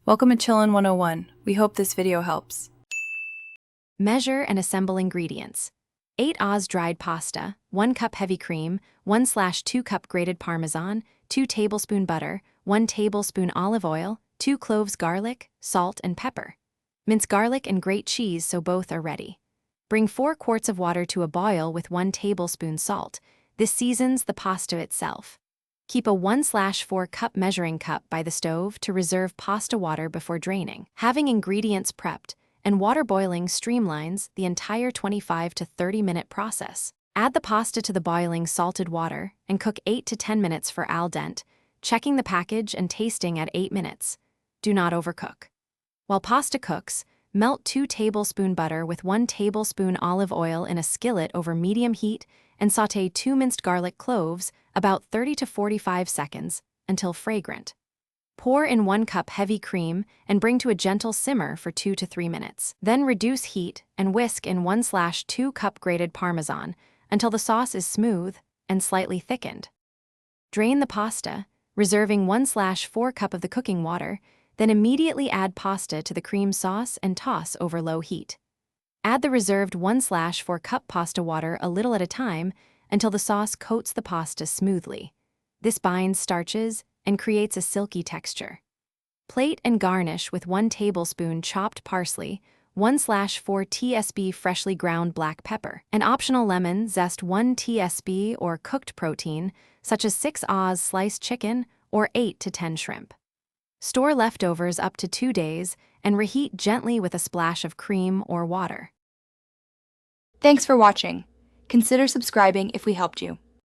Welcome to Chillin' 101. We hope this video helps. Measure and assemble ingredients. 8 oz dried pasta, 1 cup heavy cream, 1/2 cup grated Parmesan, 2 tablespoon butter, 1 tablespoon olive oil, 2 cloves garlic, salt and pepper. Mince garlic and grate cheese so both are ready. Bring 4 quarts of water to a boil with 1 tablespoon salt. This seasons the pasta itself. Keep a 1/4 cup measuring cup by the stove to reserve pasta water before draining. Having ingredients prepped and water boiling streamlines the entire 25 to 30 minute process. Add the pasta to the boiling salted water and cook 8 to 10 minutes for al dente, checking the package and tasting at 8 minutes. Do not overcook. While pasta cooks, melt 2 tablespoon butter with 1 tablespoon olive oil in a skillet over medium heat and sauté 2 minced garlic cloves about 30 to 45 seconds until fragrant. Pour in 1 cup heavy cream and bring to a gentle simmer for 2 to 3 minutes. Then reduce heat and whisk in 1/2 cup grated Parmesan until the sauce is smooth and slightly thickened. Drain the pasta, reserving 1/4 cup of the cooking water, then immediately add pasta to the cream sauce and toss over low heat. Add the reserved 1/4 cup pasta water a little at a time until the sauce coats the pasta smoothly. This binds starches and creates a silky texture. Plate and garnish with 1 tablespoon chopped parsley, 1/4 tsp freshly ground black pepper, an optional lemon zest 1 tsp or cooked protein, such as 6 oz sliced chicken or 8 to 10 shrimp. Store leftovers up to 2 days and reheat gently with a splash of cream or water. Thanks for watching. Consider subscribing if we helped you.